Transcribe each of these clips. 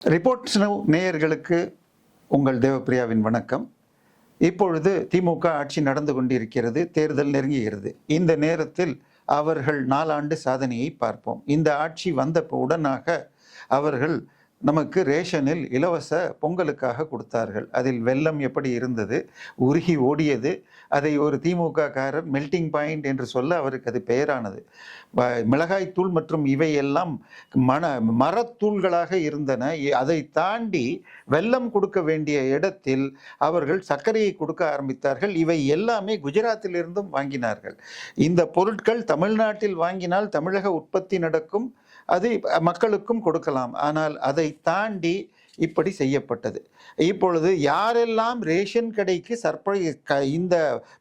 Reports now நேயர்களுக்கு உங்கள் தேவப்பிரியாவின் வணக்கம். இப்பொழுது திமுக ஆட்சி நடந்து கொண்டிருக்கிறது, தேர்தல் நெருங்குகிறது. இந்த நேரத்தில் அவர்கள் 4 ஆண்டு சாதனையை பார்ப்போம். இந்த ஆட்சி வந்த உடனாக அவர்கள் நமக்கு ரேஷனில் இலவச பொங்கலுக்காக கொடுத்தார்கள். அதில் வெல்லம் எப்படி இருந்தது, உருகி ஓடியது. அதை ஒரு திமுக காரர் மெல்டிங் பாயிண்ட் என்று சொல்ல அவருக்கு அது பெயரானது. மிளகாய்த்தூள் மற்றும் இவையெல்லாம் மரத்தூள்களாக இருந்தன. அதை தாண்டி வெல்லம் கொடுக்க வேண்டிய இடத்தில் அவர்கள் சர்க்கரையை கொடுக்க ஆரம்பித்தார்கள். இவை எல்லாமே குஜராத்திலிருந்தும் வாங்கினார்கள். இந்த பொருட்கள் தமிழ்நாட்டில் வாங்கினால் தமிழக உற்பத்தி நடக்கும், அது மக்களுக்கும் கொடுக்கலாம். ஆனால் அதை தாண்டி இப்படி செய்யப்பட்டது. இப்பொழுது யாரெல்லாம் ரேஷன் கடைக்கு இந்த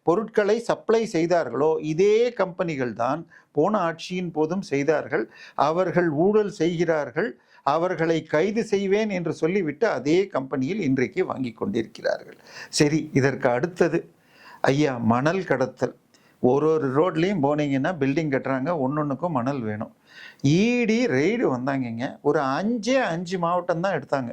பொருட்களை சப்ளை செய்தார்களோ இதே கம்பெனிகள் தான் போன ஆட்சியின் போதும் செய்தார்கள். அவர்கள் ஊழல் செய்கிறார்கள், அவர்களை கைது செய்வேன் என்று சொல்லிவிட்டு அதே கம்பெனியில் இன்றைக்கு வாங்கி கொண்டிருக்கிறார்கள். சரி, இதற்கு அடுத்தது ஐயா மணல் கடத்தல். ஒரு ரோட்லேயும் போனீங்கன்னா பில்டிங் கட்டுறாங்க, ஒன்னொன்றுக்கும் மணல் வேணும். ஈடி ரெய்டு வந்தாங்கங்க. ஒரு 5 மாவட்டம் தான் எடுத்தாங்க.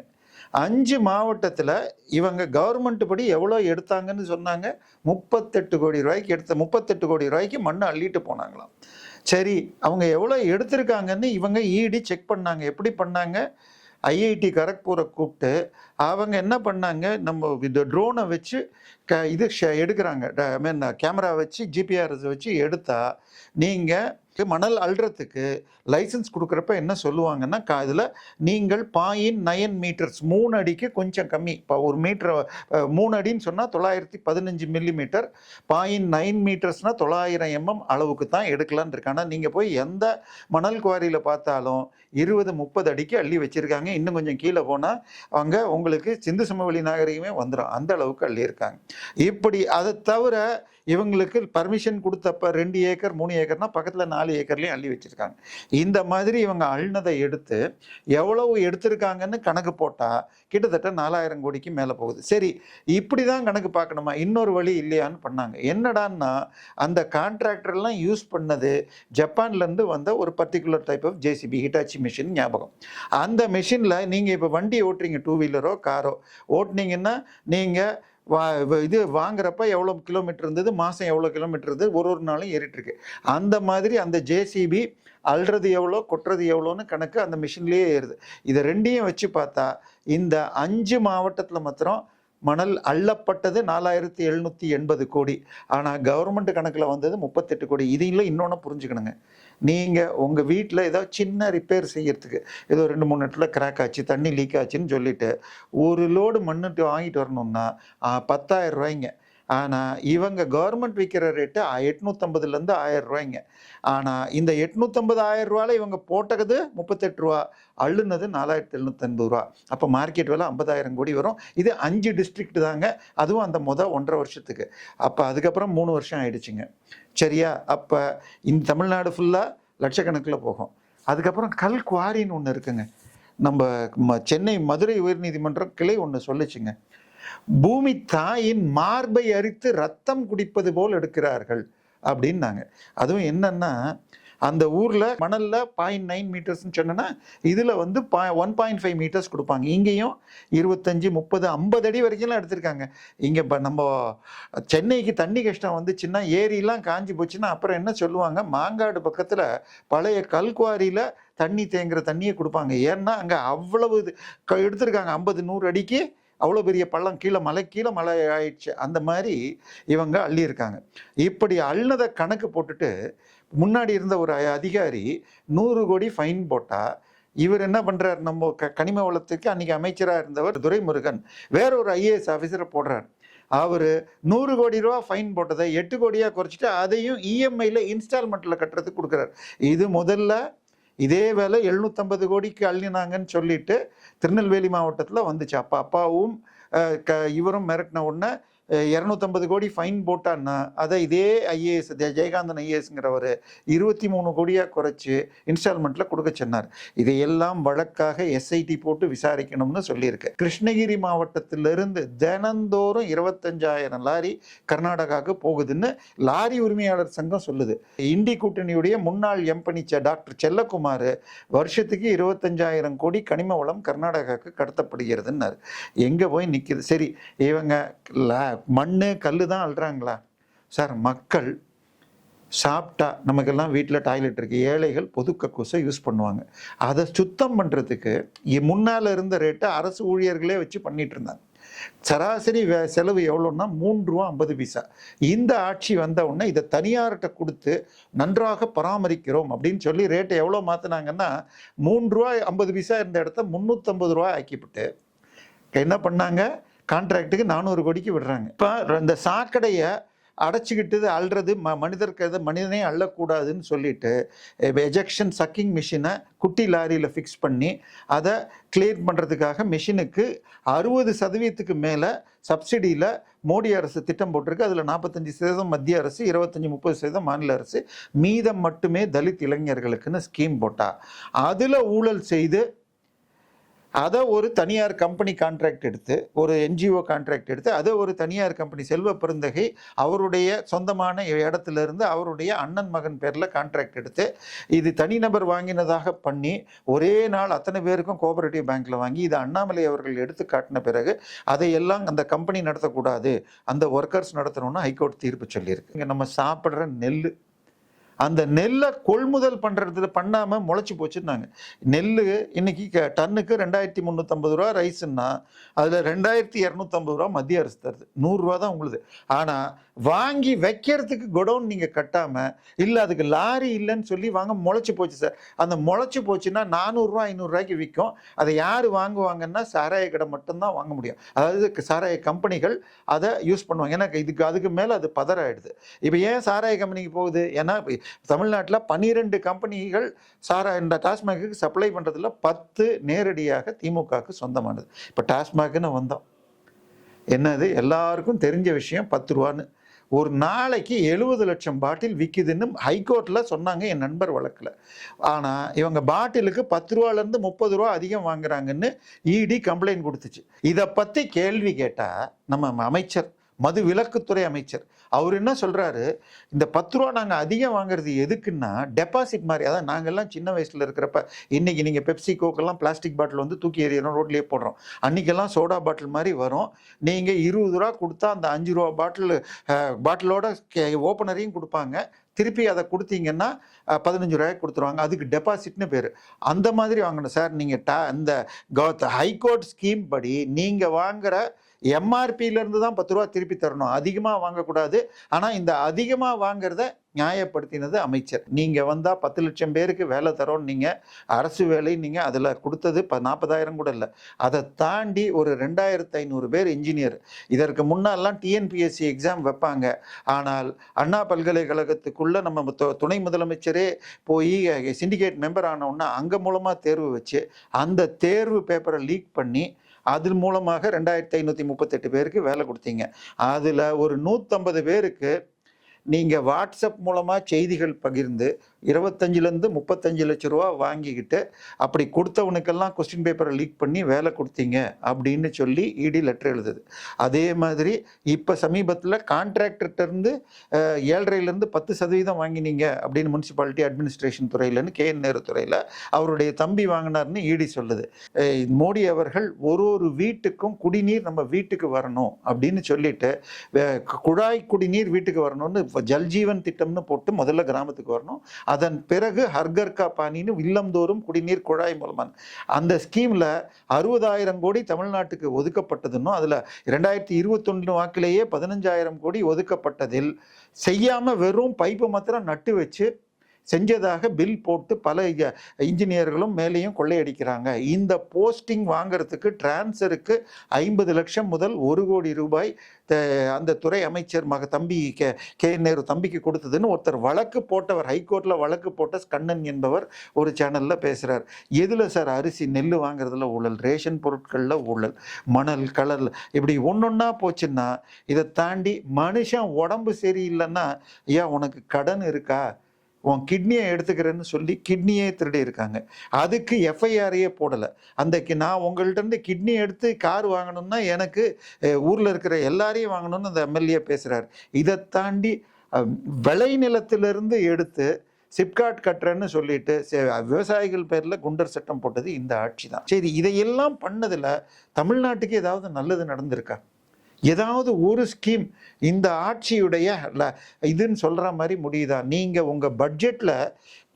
5 மாவட்டத்தில் இவங்க கவர்மெண்ட் படி எவ்வளோ எடுத்தாங்கன்னு சொன்னாங்க. 38 கோடி ரூபாய்க்கு 38 கோடி ரூபாய்க்கு மண்ணை அள்ளிட்டு போனாங்களாம். சரி, அவங்க எவ்வளோ எடுத்திருக்காங்கன்னு இவங்க ஈடி செக் பண்ணாங்க. எப்படி பண்ணாங்க? ஐஐடி கரக்பூரை கூப்பிட்டு அவங்க என்ன பண்ணாங்க, நம்ம இந்த ட்ரோனை வச்சு இது எடுக்கிறாங்க. ஐ மீன் கேமரா வச்சு ஜிபிஆர்எஸ் வச்சு எடுத்தா நீங்கள் மணல் அள்ளுறதுக்கு லைசன்ஸ் கொடுக்குறப்ப என்ன சொல்லுவாங்கன்னா, இதில் நீங்கள் 0.9 மீட்டர்ஸ் 3 அடிக்கு கொஞ்சம் கம்மி. இப்போ 1 மீட்டர் 3 அடின்னு சொன்னால் 915 மில்லிமீட்டர், 0.9 மீட்டர்ஸ்னால் 900 mm அளவுக்கு தான் எடுக்கலான் இருக்கு. ஆனால் நீங்கள் போய் எந்த மணல் குவாரியில் பார்த்தாலும் 20-30 அடிக்கு அள்ளி வச்சுருக்காங்க. இன்னும் கொஞ்சம் கீழே போனால் அங்கே உங்களுக்கு சிந்து சமவெளி நாகரிகமே வந்துடும். அந்த அளவுக்கு அள்ளியிருக்காங்க. இப்படி அதை தவிர இவங்களுக்கு பர்மிஷன் கொடுத்தப்ப 2 ஏக்கர் 3 ஏக்கர்னா பக்கத்தில் 4 ஏக்கர்லையும் அள்ளி வச்சுருக்காங்க. இந்த மாதிரி இவங்க அள்ளினதை எடுத்து எவ்வளவு எடுத்திருக்காங்கன்னு கணக்கு போட்டால் கிட்டத்தட்ட 4000 கோடிக்கு மேலே போகுது. சரி, இப்படி தான் கணக்கு பார்க்கணுமா? இன்னொரு வழி இல்லையான்னு பண்ணாங்க. என்னடான்னா, அந்த கான்ட்ராக்டர்லாம் யூஸ் பண்ணது ஜப்பான்லேருந்து வந்த ஒரு particular type of JCB, Hitachi machine ஞாபகம். அந்த மிஷினில் நீங்கள் இப்போ வண்டி ஓட்டுறீங்க, 2 வீலரோ காரோ ஓட்டுனீங்கன்னா நீங்கள் இது வாங்குறப்ப எவ்வளோ கிலோமீட்டர் இருந்தது, மாதம் எவ்வளோ கிலோமீட்டர் இருந்தது, ஒரு நாளும் ஏறிட்டுருக்கு. அந்த மாதிரி அந்த ஜேசிபி அள்ளுறது எவ்வளோ, கொட்டுறது எவ்வளோன்னு கணக்கு அந்த மிஷின்லேயே ஏறுது. இதை ரெண்டையும் வச்சு பார்த்தா இந்த 5 மாவட்டத்தில் மாத்திரம் மணல் அள்ளப்பட்டது 4780 கோடி. ஆனால் கவர்மெண்ட் கணக்கில் வந்தது 38 கோடி. இதில் இன்னொன்று புரிஞ்சுக்கணுங்க. நீங்கள் உங்கள் வீட்டில் ஏதோ சின்ன ரிப்பேர் செய்யறதுக்கு ஏதோ 2-3 இடத்துல கிராக் ஆச்சு, தண்ணி லீக் ஆச்சுன்னு சொல்லிட்டு ஒரு லோடு மண்ணுட்டு வாங்கிட்டு வரணும்னா 10,000 ரூபாய்ங்க. ஆனால் இவங்க கவர்மெண்ட் விற்கிற ரேட்டு 850லேருந்து 1000 ரூபாய்ங்க. ஆனால் இந்த 850-1000 ரூபாயில் இவங்க போட்டது 38 ரூபா, அள்ளுனது 4750 ரூபா. அப்போ மார்க்கெட் விலை 50,000 கோடி வரும். இது 5 டிஸ்ட்ரிக்ட் தாங்க, அதுவும் அந்த 1.5 வருஷத்துக்கு. அப்போ அதுக்கப்புறம் 3 வருஷம் ஆயிடுச்சுங்க. சரியா? அப்போ இந்த தமிழ்நாடு ஃபுல்லாக லட்சக்கணக்கில் போகும். அதுக்கப்புறம் கல் குவாரின்னு ஒன்று இருக்குங்க. நம்ம சென்னை மதுரை உயர்நீதிமன்றம் கிளை ஒன்று சொல்லிச்சுங்க. பூமி தாயின் மார்பை அரித்து ரத்தம் குடிப்பது போல் எடுக்கிறார்கள் அப்படின்னாங்க. அதுவும் என்னன்னா, அந்த ஊரில் மணலில் 0.9 மீட்டர்ஸ்ன்னு சொன்னேன்னா இதில் வந்து 1.5 மீட்டர்ஸ் கொடுப்பாங்க. இங்கேயும் 25, 30, 50 அடி வரைக்கும்லாம் எடுத்திருக்காங்க. இங்கே இப்போ நம்ம சென்னைக்கு தண்ணி கஷ்டம் வந்துச்சுன்னா, ஏரிலாம் காஞ்சி போச்சுன்னா அப்புறம் என்ன சொல்லுவாங்க, மாங்காடு பக்கத்தில் பழைய கல்குவாரியில் தண்ணி தேங்குற தண்ணியை கொடுப்பாங்க. ஏன்னா அங்கே அவ்வளவு எடுத்திருக்காங்க. 50-100 அடிக்கு அவ்வளோ பெரிய பள்ளம், கீழே மலை ஆயிடுச்சு. அந்த மாதிரி இவங்க அள்ளியிருக்காங்க. இப்படி அள்ளினதை கணக்கு போட்டுட்டு முன்னாடி இருந்த ஒரு அதிகாரி 100 கோடி ஃபைன் போட்டால் இவர் என்ன பண்ணுறார், நம்ம கனிம வளத்துக்கு அன்றைக்கி அமைச்சராக இருந்தவர் துரைமுருகன் வேற ஒரு ஐஏஎஸ் ஆஃபீஸரை போடுறார். அவர் 100 கோடி ரூபா ஃபைன் போட்டதை 8 கோடியாக குறைச்சிட்டு அதையும் இஎம்ஐயில் இன்ஸ்டால்மெண்ட்டில் கட்டுறதுக்கு கொடுக்குறார். இது முதல்ல இதே வேலை 750 கோடிக்கு அள்ளினாங்கன்னு சொல்லிட்டு திருநெல்வேலி மாவட்டத்தில் வந்துச்சு. அப்பாவும் இவரும் மிரட்டின உடனே 250 கோடி ஃபைன் போட்டான்னா அதை இதே ஐஏஎஸ் ஜெயகாந்தன் ஐஏஎஸ்ங்கிறவர் 23 கோடியாக குறைச்சி இன்ஸ்டால்மெண்ட்டில் கொடுக்க சொன்னார். இதையெல்லாம் வழக்காக எஸ்ஐடி போட்டு விசாரிக்கணும்னு சொல்லியிருக்கு. கிருஷ்ணகிரி மாவட்டத்திலிருந்து தினந்தோறும் 25,000 லாரி கர்நாடகாவுக்கு போகுதுன்னு லாரி உரிமையாளர் சங்கம் சொல்லுது. இண்டி கூட்டணியுடைய முன்னாள் எம்பி டாக்டர் செல்லகுமார் வருஷத்துக்கு 25,000 கோடி கனிம வளம் கர்நாடகாவுக்கு கடத்தப்படுகிறதுன்னாரு. எங்கே போய் நிற்கிது? சரி, இவங்க மண்ணு கல் தான் அள்ளுறாங்களா சார்? மக்கள் சாப்பிட்டா, நமக்கெல்லாம் வீட்டில் டாய்லெட் இருக்குது, ஏழைகள் பொது கக்கூஸை யூஸ் பண்ணுவாங்க. அதை சுத்தம் பண்ணுறதுக்கு முன்னால் இருந்த ரேட்டை அரசு ஊழியர்களே வச்சு பண்ணிட்டு இருந்தாங்க. சராசரி செலவு எவ்வளோன்னா ₹3.50. இந்த ஆட்சி வந்த உடனே இதை தனியார்கிட்ட கொடுத்து நன்றாக பராமரிக்கிறோம் அப்படின்னு சொல்லி ரேட்டை எவ்வளோ மாற்றினாங்கன்னா ₹3.50 இருந்த இடத்த ₹350 ஆக்கிவிட்டு என்ன பண்ணாங்க, கான்ட்ராக்டுக்கு 400 கோடிக்கு விடுறாங்க. இப்போ இந்த சாக்கடையை அடைச்சிக்கிட்டு அள்ளுறது மனிதனே அள்ளக்கூடாதுன்னு சொல்லிட்டு எஜெக்ஷன் சக்கிங் மிஷினை குட்டி லாரியில் ஃபிக்ஸ் பண்ணி அதை கிளியர் பண்ணுறதுக்காக மிஷினுக்கு 60% மேலே சப்சிடியில் மோடி அரசு திட்டம் போட்டிருக்கு. அதில் 45% மத்திய அரசு, 25-30% மாநில அரசு, மீதம் மட்டுமே தலித் இளைஞர்களுக்குன்னு ஸ்கீம் போட்டா அதில் ஊழல் செய்து அதை ஒரு தனியார் கம்பெனி கான்ட்ராக்ட் எடுத்து, ஒரு என்ஜிஓ கான்ட்ராக்ட் எடுத்து, அதை ஒரு தனியார் கம்பெனி செல்வ பெருந்தகை அவருடைய சொந்தமான இடத்துலேருந்து அவருடைய அண்ணன் மகன் பேரில் கான்ட்ராக்ட் எடுத்து இது தனிநபர் வாங்கினதாக பண்ணி ஒரே நாள் அத்தனை பேருக்கும் கோஆபரேட்டிவ் பேங்க்கில் வாங்கி இதை அண்ணாமலை அவர்கள் எடுத்து காட்டின பிறகு அதையெல்லாம் அந்த கம்பெனி நடத்தக்கூடாது, அந்த ஒர்க்கர்ஸ் நடத்தணும்னு ஹைகோர்ட் தீர்ப்பு சொல்லியிருக்கு. இங்கே நம்ம சாப்பிட்ற நெல், அந்த நெல்லை கொள்முதல் பண்ணுறதுல பண்ணாமல் முளைச்சி போச்சுன்னாங்க. நெல் இன்னைக்கு டன்னுக்கு ₹2,350 ரைஸுன்னா அதில் ₹2,250 மத்திய அரசு தருது. ₹100 தான் உங்களுது. ஆனால் வாங்கி வைக்கிறதுக்கு குடவுன் நீங்கள் கட்டாமல், இல்லை அதுக்கு லாரி இல்லைன்னு சொல்லி வாங்க முளைச்சி போச்சு சார். அந்த முளைச்சி போச்சுன்னா ₹400 ₹500 விற்கும். அதை யார் வாங்குவாங்கன்னா சாராய கடை மட்டும்தான் வாங்க முடியும். அதாவது சாராய கம்பெனிகள் அதை யூஸ் பண்ணுவாங்க. ஏன்னா அதுக்கு மேலே அது பதறாயிடுது. இப்போ ஏன் சாராய கம்பெனிக்கு போகுது? ஏன்னா தமிழ்நாட்டில் 12 கம்பெனிகள் இந்த டாஸ்மாக்கு சப்ளை பண்ணுறதுல 10 நேரடியாக திமுகவுக்கு சொந்தமானது. இப்போ டாஸ்மாக்னு வந்தோம், என்னது எல்லாருக்கும் தெரிஞ்ச விஷயம், ₹10. ஒரு நாளைக்கு 70 லட்சம் பாட்டில் விற்குதுன்னு ஹைகோர்ட்டில் சொன்னாங்க என் நண்பர் வழக்கில். ஆனால் இவங்க பாட்டிலுக்கு ₹10 ₹30 அதிகம் வாங்குறாங்கன்னு இடி கம்ப்ளைண்ட் கொடுத்துச்சு. இதை பற்றி கேள்வி கேட்டால் நம்ம அமைச்சர், மது விலக்குத்துறை அமைச்சர், அவர் என்ன சொல்கிறாரு, இந்த ₹10 நாங்கள் அதிகம் வாங்குறது எதுக்குன்னா டெபாசிட் மாதிரி. அதான் நாங்கள்லாம் சின்ன வயசில் இருக்கிறப்ப, இன்றைக்கி நீங்கள் பெப்சி கோக்கெல்லாம் பிளாஸ்டிக் பாட்டில் வந்து தூக்கி எறியறோம், ரோட்லேயே போடுறோம். அன்றைக்கெல்லாம் சோடா பாட்டில் மாதிரி வரும். நீங்கள் ₹20 கொடுத்தா அந்த ₹5 பாட்டிலோட ஓப்பனரையும் கொடுப்பாங்க. திருப்பி அதை கொடுத்தீங்கன்னா ₹15 கொடுத்துருவாங்க. அதுக்கு டெபாசிட்னு பேர். அந்த மாதிரி வாங்கணும் சார். நீங்கள் இந்த ஹைகோர்ட் ஸ்கீம் படி நீங்கள் வாங்குகிற எம்ஆர்பியிலேருந்து தான் ₹10 திருப்பி தரணும், அதிகமாக வாங்கக்கூடாது. ஆனால் இந்த அதிகமாக வாங்கிறத நியாயப்படுத்தினது அமைச்சர். நீங்கள் வந்தால் 10 லட்சம் பேருக்கு வேலை தரோன்னு நீங்கள் அரசு வேலை நீங்கள் அதில் கொடுத்தது 40,000 கூட இல்லை. அதை தாண்டி ஒரு 2,500 பேர் இன்ஜினியர். இதற்கு முன்னாலாம் டிஎன்பிஎஸ்சி எக்ஸாம் வைப்பாங்க. ஆனால் அண்ணா பல்கலைக்கழகத்துக்குள்ளே நம்ம துணை முதலமைச்சரே போய் சிண்டிகேட் மெம்பர் ஆனவுன்னா அங்கே மூலமாக தேர்வு வச்சு அந்த தேர்வு பேப்பரை லீக் பண்ணி அது மூலமாக 2,538 பேருக்கு வேலை கொடுத்தீங்க. அதில் ஒரு 150 பேருக்கு நீங்கள் வாட்ஸ்அப் மூலமாக செய்திகள் பகிர்ந்து 25 35 லட்ச ரூபா வாங்கிக்கிட்டு அப்படி கொடுத்தவனுக்கெல்லாம் கொஸ்டின் பேப்பரை லீக் பண்ணி வேலை கொடுத்தீங்க அப்படின்னு சொல்லி இடி லெட்டர் எழுதுது. அதே மாதிரி இப்போ சமீபத்தில் கான்ட்ராக்டர்கிட்டருந்து 7.5% 10% வாங்கினீங்க அப்படின்னு முனிசிபாலிட்டி அட்மினிஸ்ட்ரேஷன் துறையிலன்னு KN நேரு துறையில் அவருடைய தம்பி வாங்கினார்னு இடி சொல்லுது. மோடி அவர்கள் ஒரு வீட்டுக்கும் குடிநீர் நம்ம வீட்டுக்கு வரணும் அப்படின்னு சொல்லிட்டு குழாய் குடிநீர் வீட்டுக்கு வரணும்னு ஜல்ஜீவன் திட்டம்னு போட்டு முதல்ல கிராமத்துக்கு வரணும். அதன் பிறகு ஹர்கர் கா பானின்னு இல்லந்தோறும் குடிநீர் குழாய் மூலமான அந்த ஸ்கீமில் 60,000 கோடி தமிழ்நாட்டுக்கு ஒதுக்கப்பட்டதுன்னு அதில் 2021 வாக்கிலேயே 15,000 கோடி ஒதுக்கப்பட்டதில் செய்யாமல் வெறும் பைப்பு மாத்திரம் நட்டு வச்சு செஞ்சதாக பில் போட்டு பல இன்ஜினியர்களும் மேலேயும் கொள்ளையடிக்கிறாங்க. இந்த போஸ்டிங் வாங்குறதுக்கு டிரான்ஸ்ஃபருக்கு 50 லட்சம் முதல் 1 கோடி ரூபாய் அந்த துறை அமைச்சர் தம்பி கே நேரு தம்பிக்கு கொடுத்ததுன்னு ஒருத்தர் வழக்கு போட்டவர், ஹைகோர்ட்டில் வழக்கு போட்ட கண்ணன் என்பவர் ஒரு சேனலில் பேசுகிறார். எதில் சார் அரிசி நெல் வாங்குறதுல ஊழல், ரேஷன் பொருட்களில் ஊழல், மணல் கலல் இப்படி ஒன்றொன்னா போச்சுன்னா, இதை தாண்டி மனுஷன் உடம்பு சரியில்லைன்னா ஐயா உனக்கு கடன் இருக்கா, உன் கிட்னியை எடுத்துக்கிறேன்னு சொல்லி கிட்னியே திருடி இருக்காங்க. அதுக்கு எஃப்ஐஆரையே போடலை. அந்த நான் உங்கள்கிட்ட இருந்து கிட்னி எடுத்து கார் வாங்கணும்னா எனக்கு ஊரில் இருக்கிற எல்லாரையும் வாங்கணும்னு அந்த எம்எல்ஏ பேசுகிறார். இதை தாண்டி விளைநிலத்திலிருந்து எடுத்து சிப்காட் கட்டுறேன்னு சொல்லிட்டு விவசாயிகள் பேரில் குண்டர் சட்டம் போட்டது இந்த ஆட்சி தான். சரி, இதையெல்லாம் பண்ணதில் தமிழ்நாட்டுக்கு ஏதாவது நல்லது நடந்திருக்கா? ஏதாவது ஒரு ஸ்கீம் இந்த ஆட்சியுடைய இதுன்னு சொல்கிற மாதிரி முடியுதா? நீங்கள் உங்கள் பட்ஜெட்டில்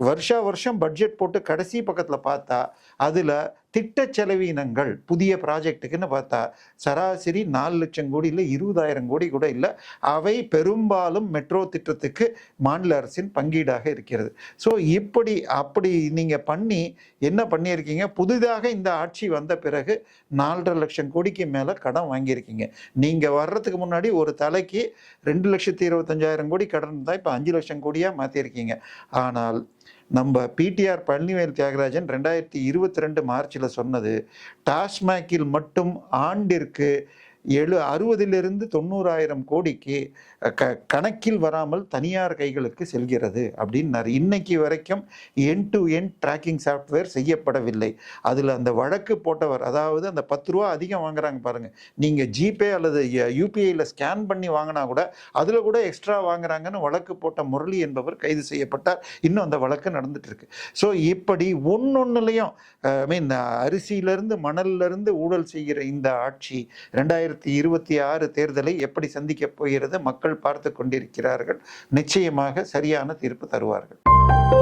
வருஷம் பட்ஜெட் போட்டு கடைசி பக்கத்தில் பார்த்தா அதில் திட்ட செலவினங்கள் புதிய ப்ராஜெக்டுக்குன்னு பார்த்தா சராசரி 4 லட்சம் கோடி இல்லை, 20,000 கோடி கூட இல்லை. அவை பெரும்பாலும் மெட்ரோ திட்டத்துக்கு மாநில அரசின் பங்கீடாக இருக்கிறது. ஸோ அப்படி நீங்கள் பண்ணி என்ன பண்ணியிருக்கீங்க? புதிதாக இந்த ஆட்சி வந்த பிறகு 4.5 லட்சம் கோடிக்கு மேலே கடன் வாங்கியிருக்கீங்க. நீங்கள் வர்றதுக்கு முன்னாடி ஒரு தலைக்கு 2,25,000 கோடி கடன் தான் இப்போ 5 லட்சம் கோடியாக மாற்றிருக்கீங்க. ஆனால் நம்ம பிடிஆர் பழனிவேல் தியாகராஜன் 2022 மார்ச்சில் சொன்னது, டாஸ்மாகில் மட்டும் ஆண்டிற்கு 60,000 90,000 கோடிக்கு கணக்கில் வராமல் தனியார் கைகளுக்கு செல்கிறது அப்படின்னாரு. இன்னைக்கு வரைக்கும் end to end tracking software செய்யப்படவில்லை. அதில் அந்த வழக்கு போட்டவர், அதாவது அந்த 10 ரூபா அதிகம் வாங்குறாங்க பாருங்கள், நீங்கள் ஜிபே அல்லது யூபிஐயில் ஸ்கேன் பண்ணி வாங்கினா கூட அதில் கூட எக்ஸ்ட்ரா வாங்குறாங்கன்னு வழக்கு போட்ட முரளி என்பவர் கைது செய்யப்பட்டார். இன்னும் அந்த வழக்கு நடந்துட்டு இருக்கு. ஸோ இப்படி ஒன்னொன்னுலையும் அரிசியிலிருந்து மணல்லிருந்து ஊழல் செய்கிற இந்த ஆட்சி 2026 தேர்தலை எப்படி சந்திக்கப் போகிறது மக்கள் பார்த்து கொண்டிருக்கிறார்கள். நிச்சயமாக சரியான தீர்ப்பு தருவார்கள்.